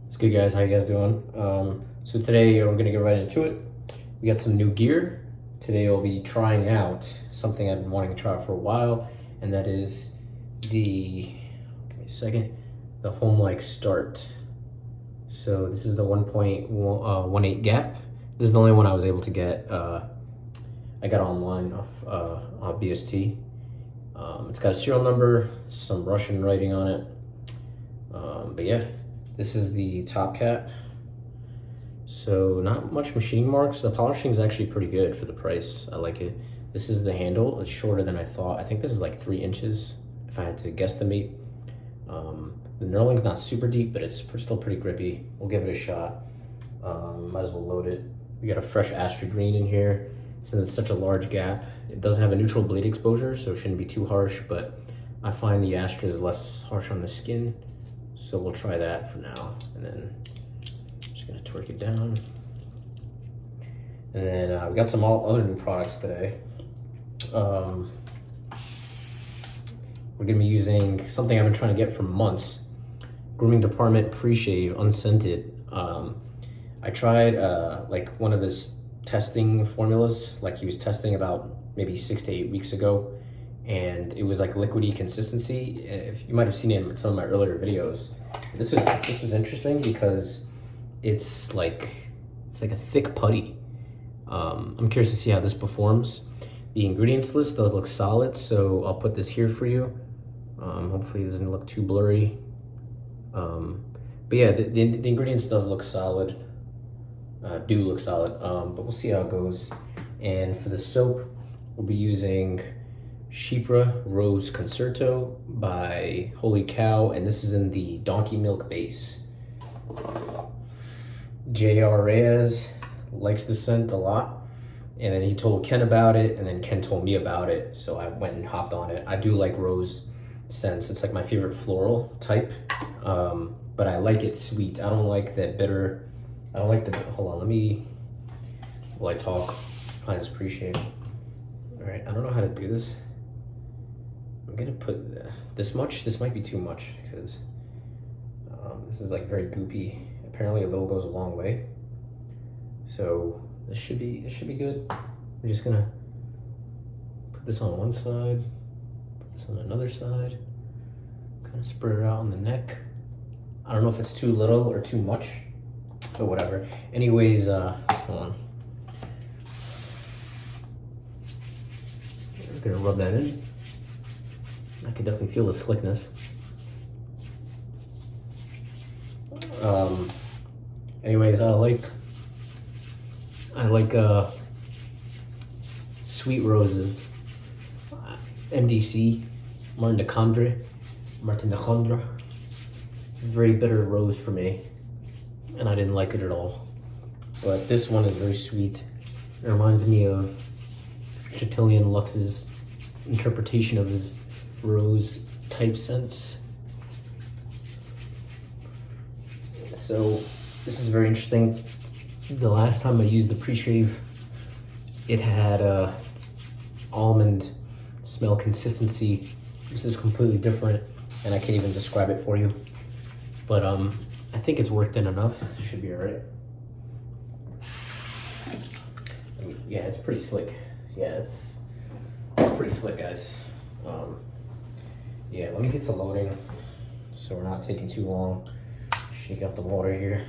What's good, guys? How you guys doing? So today we're gonna get right into it. We got some new gear. Today we'll be trying out something I've been wanting to try for a while, and that is the, give me a second, the Homelike Start. So this is the 1.18 gap. This is the only one I was able to get. I got online off BST. It's got a serial number, some Russian writing on it. But yeah, this is the top cap. So not much machining marks. The polishing is actually pretty good for the price. I like it. This is the handle. It's shorter than I thought. I think this is like 3 inches if I had to guesstimate. The knurling's not super deep, but it's still pretty grippy. We'll give it a shot. Might as well load it. We got a fresh Astra green in here. Since it's such a large gap, it doesn't have a neutral blade exposure, so it shouldn't be too harsh, but I find the Astra is less harsh on the skin. So we'll try that for now. And then I'm just gonna twerk it down. And then we got some other new products today. We're gonna be using something I've been trying to get for months. Grooming department pre-shave, unscented. I tried like one of his testing formulas, like he was testing about maybe 6 to 8 weeks ago, and it was like liquidy consistency. If you might have seen it in some of my earlier videos. This was interesting because it's like a thick putty. I'm curious to see how this performs. The ingredients list does look solid, so I'll put this here for you. Hopefully it doesn't look too blurry. But yeah, the ingredients does look solid. Do look solid, but we'll see how it goes. And for the soap, we'll be using Chypre Rose Concerto by Holy Cow, and this is in the donkey milk base. J.R. Reyes likes the scent a lot, and then he told Ken about it, and then Ken told me about it, so I went and hopped on it. I do like rose scents. It's like my favorite floral type, but I like it sweet. I don't like that bitter. I don't like the, hold on, let me, while I talk, I just appreciate it. All right, I don't know how to do this. I'm gonna put this much. This might be too much because this is like very goopy. Apparently a little goes a long way. So this should be good. I'm just gonna put this on one side, put this on another side, kind of spread it out on the neck. I don't know if it's too little or too much, but whatever. Anyways, hold on. I'm gonna rub that in. I can definitely feel the slickness. Anyways, I like sweet roses. MDC, Martin de Condre. Very bitter rose for me, and I didn't like it at all. But this one is very sweet. It reminds me of Chatillon Lux's interpretation of his rose type scents. So this is very interesting. The last time I used the pre-shave, it had almond smell consistency. This is completely different, and I can't even describe it for you. But I think it's worked in enough. It should be all right. Yeah, it's pretty slick. Yeah, it's pretty slick, guys. Yeah, let me get to loading so we're not taking too long. Shake out the water here.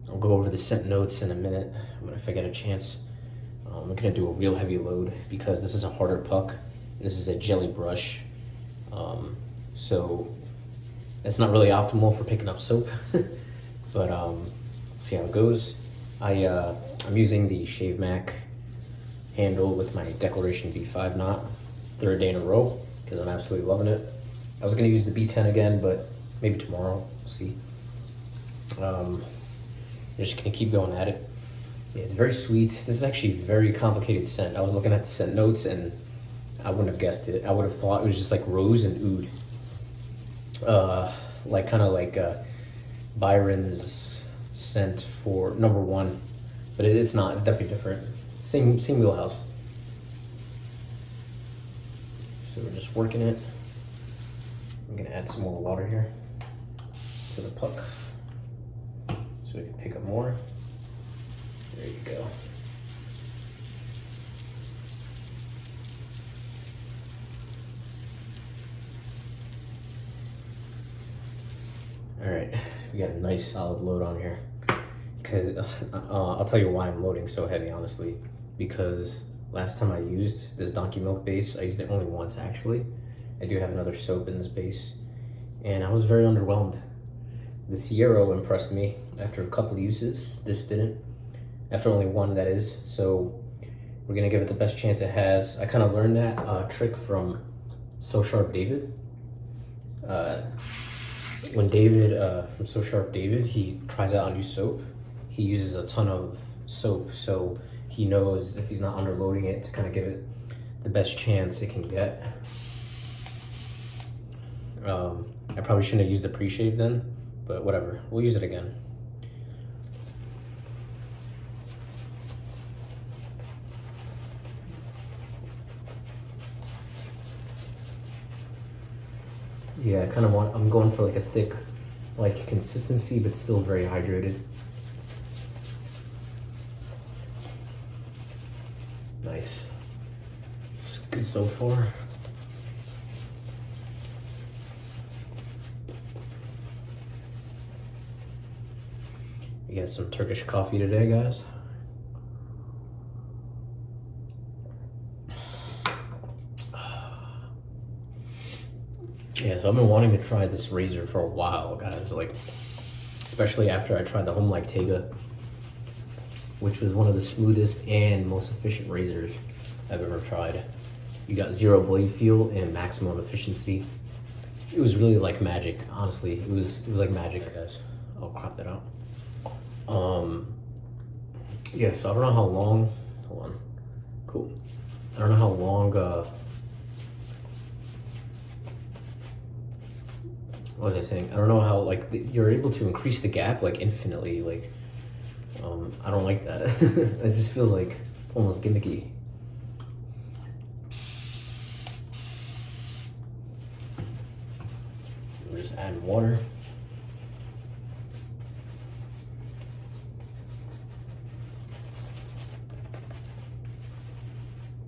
I'll go over the scent notes in a minute. If I get a chance. I'm gonna do a real heavy load because this is a harder puck and this is a jelly brush. So that's not really optimal for picking up soap, but see how it goes. I'm using the Shave Mac handle with my Declaration V5 knot, 3rd day in a row, because I'm absolutely loving it. I was gonna use the B10 again, but maybe tomorrow, we'll see. I'm just gonna keep going at it. Yeah, it's very sweet. This is actually a very complicated scent. I was looking at the scent notes and I wouldn't have guessed it. I would have thought it was just like rose and oud. Like kind of like Byron's scent for #1, but it's not. It's definitely different. Same wheelhouse. So we're just working it. I'm gonna add some more water here to the puck. so we can pick up more. There you go. All right, we got a nice solid load on here. Cause I'll tell you why I'm loading so heavy, honestly. Because last time I used this donkey milk base, I used it only once actually. I do have another soap in this base, and I was very underwhelmed. The Sierra impressed me after a couple of uses. This didn't, after only one, that is. So we're gonna give it the best chance it has. I kind of learned that trick from So Sharp David. When David, from So Sharp David, he tries out a new soap, he uses a ton of soap, so he knows if he's not underloading it to kind of give it the best chance it can get. I probably shouldn't have used the pre-shave then, but whatever, we'll use it again. Yeah, I kind of I'm going for like a thick, like consistency, but still very hydrated. Nice. It's good so far. We got some Turkish coffee today, guys. Yeah, so I've been wanting to try this razor for a while, guys. Like, especially after I tried the Homelike Tega, which was one of the smoothest and most efficient razors I've ever tried. You got zero blade feel and maximum efficiency. It was really like magic, honestly. It was like magic, guys. I'll crop that out. Yeah, so I don't know how long, hold on, cool. I don't know how long, what was I saying? I don't know how, like, you're able to increase the gap, like, infinitely, like, I don't like that. It just feels like almost gimmicky. We're just adding water.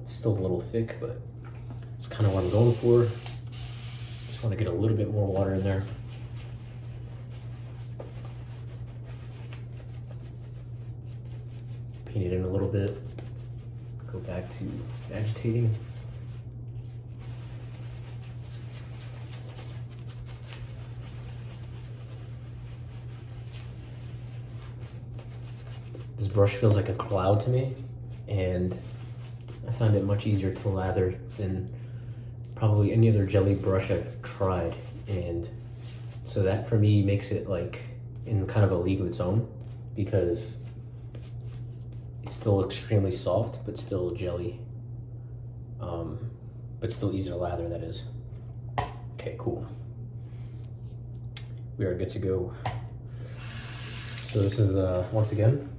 It's still a little thick, but it's kind of what I'm going for. Just want to get a little bit more water in there. Paint it in a little bit. Go back to agitating. This brush feels like a cloud to me, and I find it much easier to lather than probably any other jelly brush I've tried, and so that for me makes it like in kind of a league of its own, because it's still extremely soft but still jelly, but still easy to lather, that is. Okay, cool. We are good to go. So this is the, once again,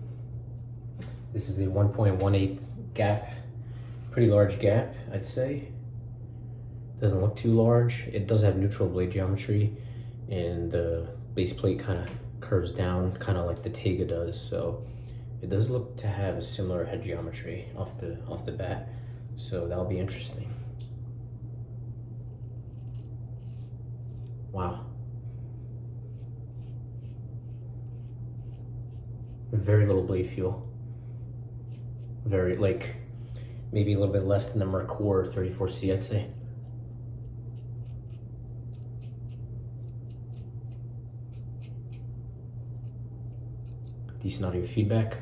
this is the 1.18 gap. Pretty large gap, I'd say. Doesn't look too large. It does have neutral blade geometry, and the base plate kind of curves down, kind of like the Tega does. So it does look to have a similar head geometry off the bat. So that'll be interesting. Wow. Very little blade feel. Very, like, maybe a little bit less than the Mercor 34C, I'd say. Decent audio feedback.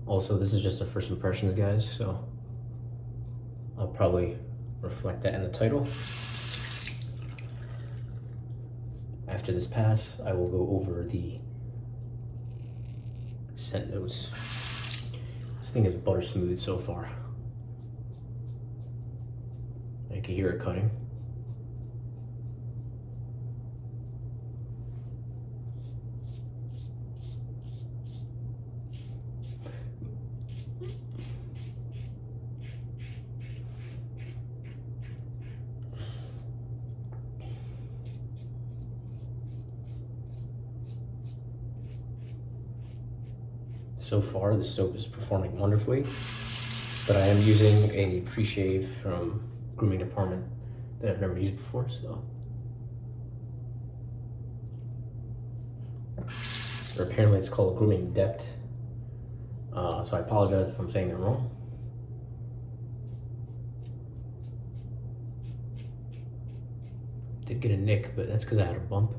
Also, this is just a first impressions, guys, so I'll probably reflect that in the title. After this pass, I will go over the scent notes. This thing is butter smooth so far. I can hear it cutting. so far, this soap is performing wonderfully. But I am using a pre-shave from Grooming department that I've never used before, so. Or apparently it's called Grooming Depth. So I apologize if I'm saying that wrong. Did get a nick, but that's because I had a bump.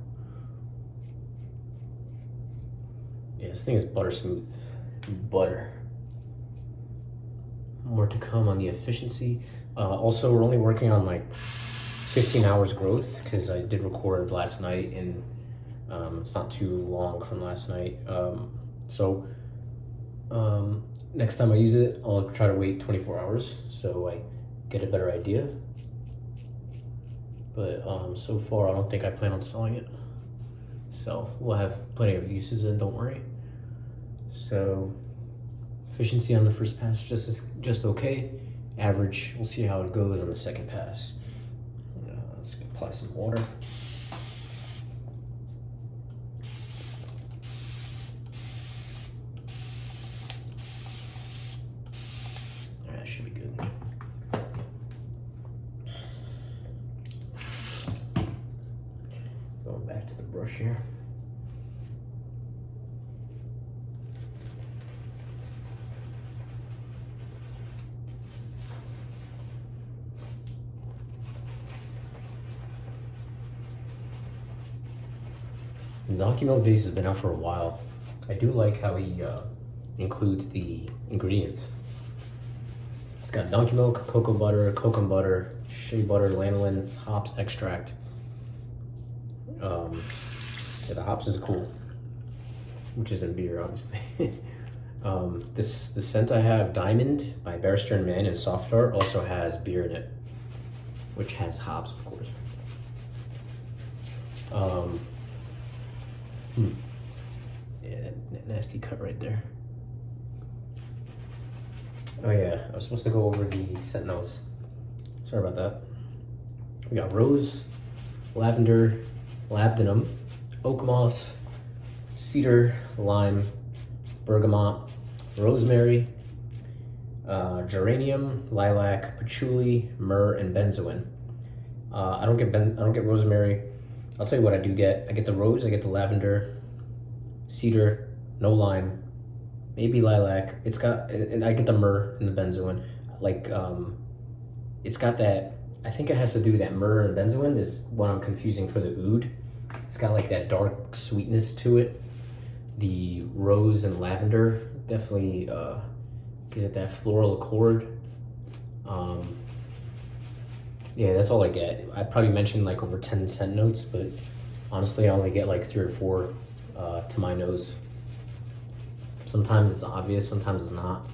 Yeah, this thing is butter smooth. Butter. More to come on the efficiency. Also, we're only working on like 15 hours growth because I did record last night and it's not too long from last night. Next time I use it, I'll try to wait 24 hours so I get a better idea. But so far, I don't think I plan on selling it. So we'll have plenty of uses and don't worry. So efficiency on the first pass just okay. Average, we'll see how it goes on the second pass. Let's apply some water. That should be good. Going back to the brush here. The Donkey Milk base has been out for a while. I do like how he includes the ingredients. It's got donkey milk, cocoa butter, shea butter, lanolin, hops extract. Yeah, the hops is cool, which is in beer, obviously. The scent I have, Diamond by Barrister and Man and Soft Art, also has beer in it, which has hops, of course. Yeah, that nasty cut right there. Oh yeah, I was supposed to go over the scent notes. Sorry about that. We got rose, lavender, labdanum, oak moss, cedar, lime, bergamot, rosemary, geranium, lilac, patchouli, myrrh, and benzoin. I don't get rosemary. I'll tell you what I do get. I get the rose, I get the lavender, cedar, no lime, maybe lilac. And I get the myrrh and the benzoin. Like, it's got that, I think it has to do with that myrrh and benzoin is what I'm confusing for the oud. It's got like that dark sweetness to it. The rose and lavender definitely gives it that floral accord. Yeah, that's all I get. I probably mentioned like over 10 scent notes, but honestly, I only get like 3 or 4 to my nose. Sometimes it's obvious, sometimes it's not.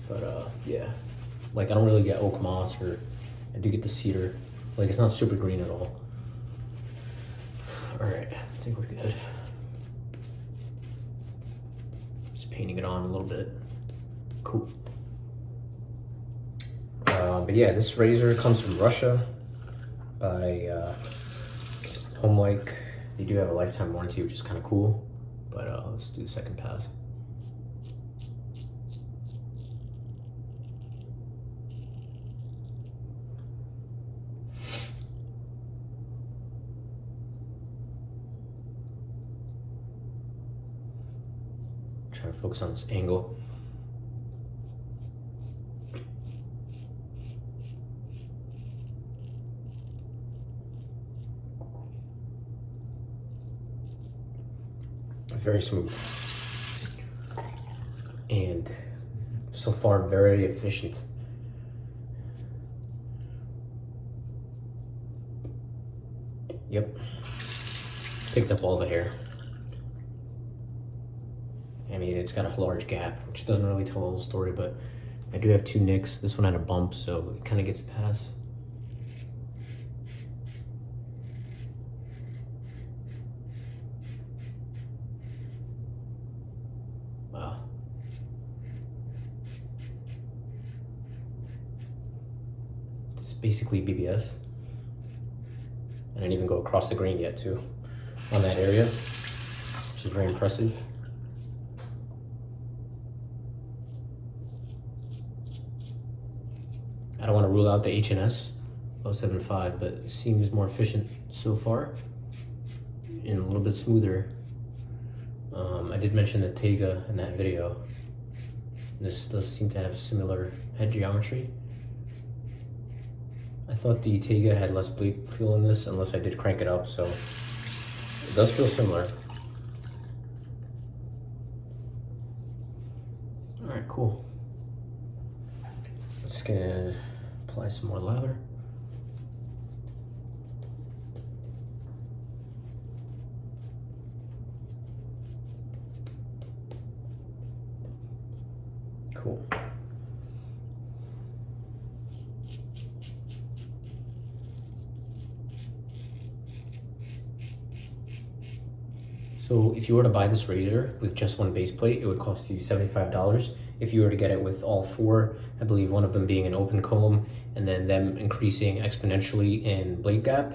But yeah, like I don't really get oak moss, or I do get the cedar. Like it's not super green at all. All right, I think we're good. Just painting it on a little bit. Cool. But yeah, this razor comes from Russia by Homelike. They do have a lifetime warranty, which is kind of cool. But let's do the second pass. Try to focus on this angle. Very smooth and so far very efficient. Yep, picked up all the hair. I mean, it's got a large gap, which doesn't really tell the whole story, but I do have 2 nicks. This one had a bump, so it kind of gets a pass. Wow. It's basically BBS. I didn't even go across the grain yet too on that area, which is very impressive. I don't want to rule out the H&S 075, but it seems more efficient so far and a little bit smoother. I did mention the Tega in that video. This does seem to have similar head geometry. I thought the Tega had less blade feel in this, unless I did crank it up, so it does feel similar. All right, cool. Just gonna apply some more lather. Cool. So if you were to buy this razor with just one base plate, it would cost you $75. If you were to get it with all four, I believe one of them being an open comb and then them increasing exponentially in blade gap,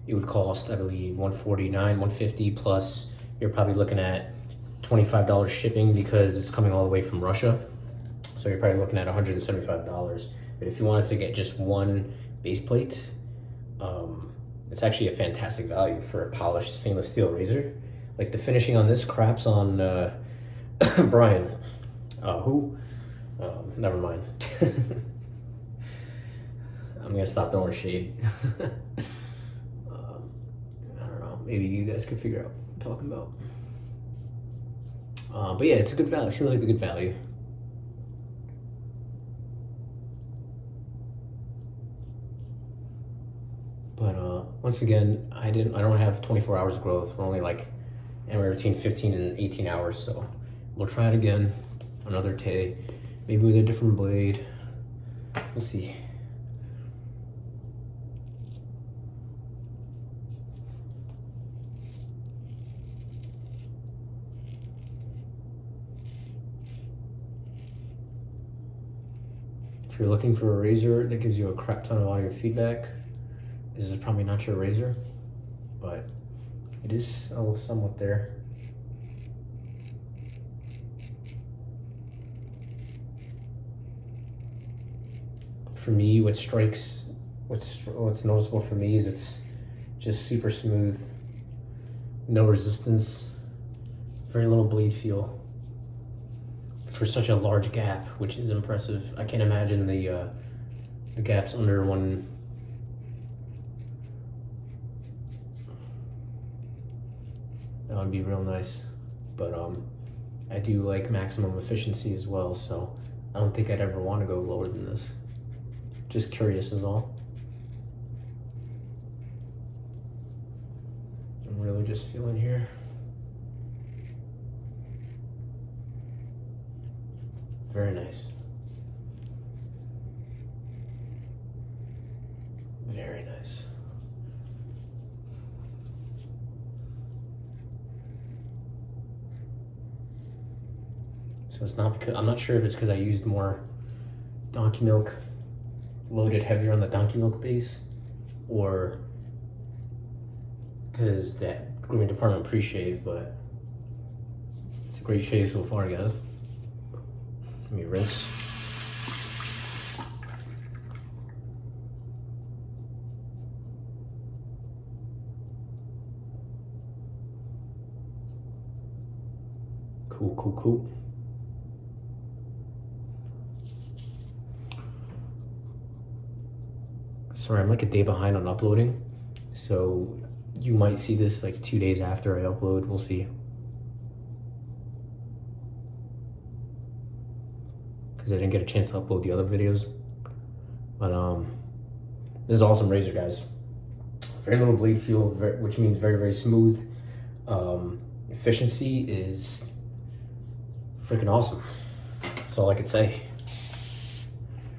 it would cost, I believe, $149, $150 plus. You're probably looking at $25 shipping because it's coming all the way from Russia. So you're probably looking at $175. But if you wanted to get just one base plate, it's actually a fantastic value for a polished stainless steel razor. Like the finishing on this craps on Brian. Who? Never mind. I'm gonna stop throwing shade. I don't know. Maybe you guys could figure out what I'm talking about. But yeah, it's a good value. It seems like a good value. But once again, I don't have 24 hours of growth. We're only like anywhere between 15 and 18 hours. So we'll try it again another day, maybe with a different blade. We'll see. If you're looking for a razor that gives you a crap ton of audio feedback, this is probably not your razor, but it is somewhat there. For me, what's noticeable for me is it's just super smooth, no resistance, very little bleed feel for such a large gap, which is impressive. I can't imagine the gaps under one. That would be real nice, but I do like maximum efficiency as well, so I don't think I'd ever want to go lower than this. Just curious is all. I'm really just feeling here. Very nice. Very nice. So it's not because, I'm not sure if it's because I used more donkey milk, loaded heavier on the donkey milk base, or because that grooming department pre-shave, but it's a great shave so far, guys. Let me rinse. Cool, cool, cool. Sorry, I'm like a day behind on uploading, so you might see this like 2 days after I upload. We'll see. Because I didn't get a chance to upload the other videos. But this is awesome razor, guys. Very little blade feel, which means very, very smooth. Efficiency is freaking awesome. That's all I could say.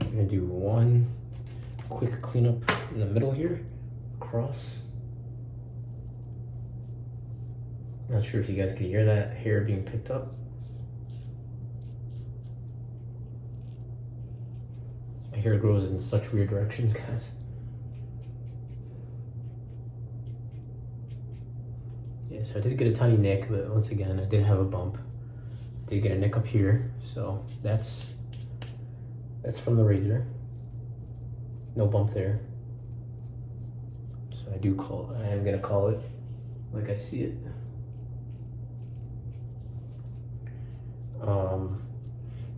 I'm gonna do one quick cleanup in the middle here, across. Not sure if you guys can hear that hair being picked up. My hair grows in such weird directions, guys. Yeah, so I did get a tiny nick, but once again, I did have a bump. Did get a nick up here, so that's from the razor. No bump there. So I am gonna call it like I see it.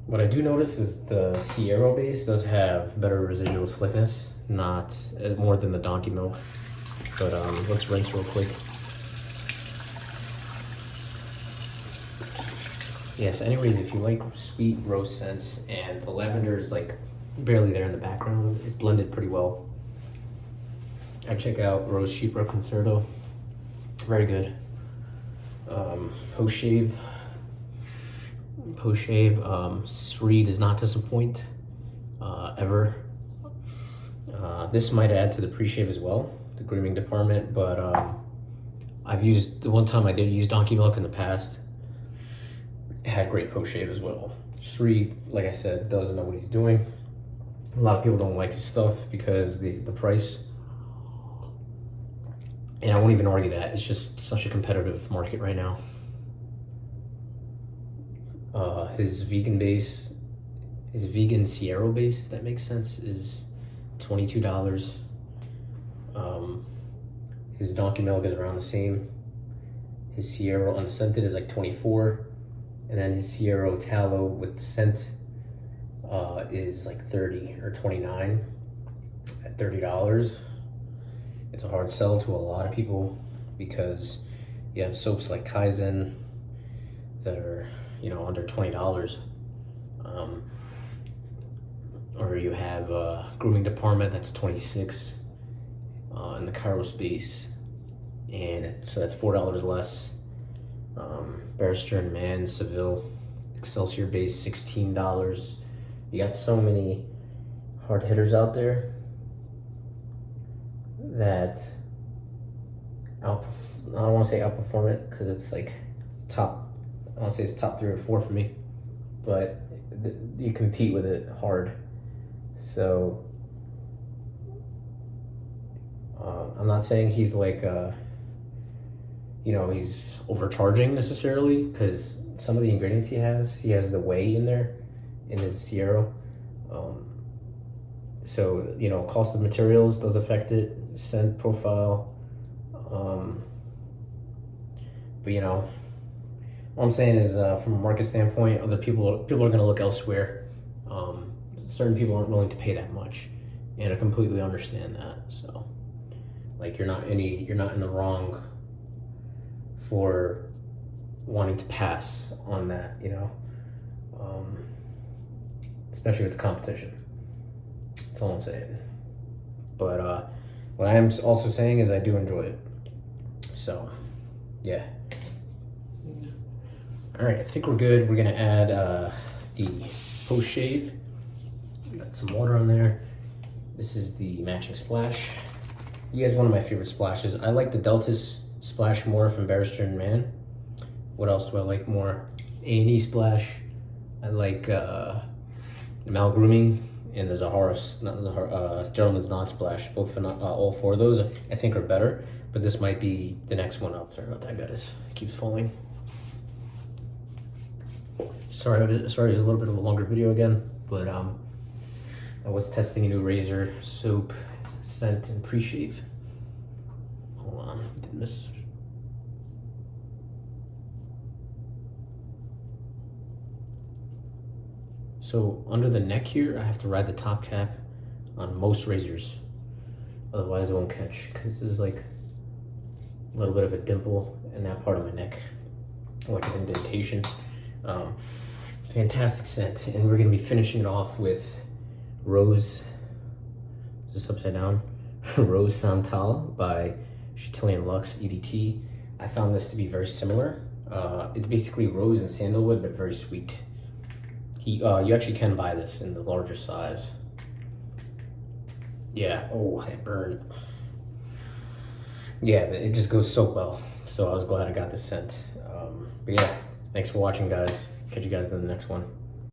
What I do notice is the Sierra base does have better residual slickness, not more than the Donkey Milk. But let's rinse real quick. Yes, anyways, if you like sweet roast scents and the lavender is like barely there in the background, it's blended pretty well. I check out Rose Chypre Concerto, very good. Post shave, Sri does not disappoint, ever. This might add to the pre-shave as well, the grooming department, but I've used, the one time I did use Donkey Milk in the past, it had great post-shave as well. Sri, like I said, doesn't know what he's doing. A lot of people don't like his stuff because the price. And I won't even argue that. It's just such a competitive market right now. His vegan Sierra base, if that makes sense, is $22. His Donkey Milk is around the same. His Sierra Unscented is like $24. And then his Sierra Tallow with scent is like $30 or $29 at $30. It's a hard sell to a lot of people because you have soaps like Kaizen that are, you know, under $20. Or you have grooming department that's $26 in the Cairo space, and so that's $4 less. Barrister and Man, Seville, Excelsior base, $16. You got so many hard hitters out there that I don't want to say outperform it because it's like top. I want to say it's top 3 or 4 for me, but you compete with it hard. So I'm not saying he's like you know, he's overcharging necessarily, because some of the ingredients he has the whey in there in his Sierra. So, you know, cost of materials does affect it, scent profile. But, you know, what I'm saying is from a market standpoint, other people are going to look elsewhere. Certain people aren't willing to pay that much, and I completely understand that. So, like, you're not in the wrong for wanting to pass on that, you know, especially with the competition. That's all I'm saying. But what I am also saying is I do enjoy it. So, yeah. All right, I think we're good. We're gonna add the post shave. Got some water on there. This is the matching splash. You guys, one of my favorite splashes. I like the Deltas splash more from Barrister and Man. What else do I like more? A&E splash. I like the Mal Grooming and the Gentleman's Knot splash. Both all 4 of those I think are better, but this might be the next one up. Sorry about that, guys. It keeps falling. Sorry, it's a little bit of a longer video again, but I was testing a new razor, soap, scent, and pre-shave. Hold on, did miss. So under the neck here, I have to ride the top cap on most razors. Otherwise it won't catch, because there's like a little bit of a dimple in that part of my neck, like an indentation. Fantastic scent, and we're gonna be finishing it off with Rose, is this upside down? Rose Santal by Chantilly Luxe EDT. I found this to be very similar. It's basically rose and sandalwood, but very sweet. You actually can buy this in the larger size. Yeah, oh, that burn. Yeah, it just goes so well. So I was glad I got this scent. But yeah, thanks for watching, guys. Catch you guys in the next one.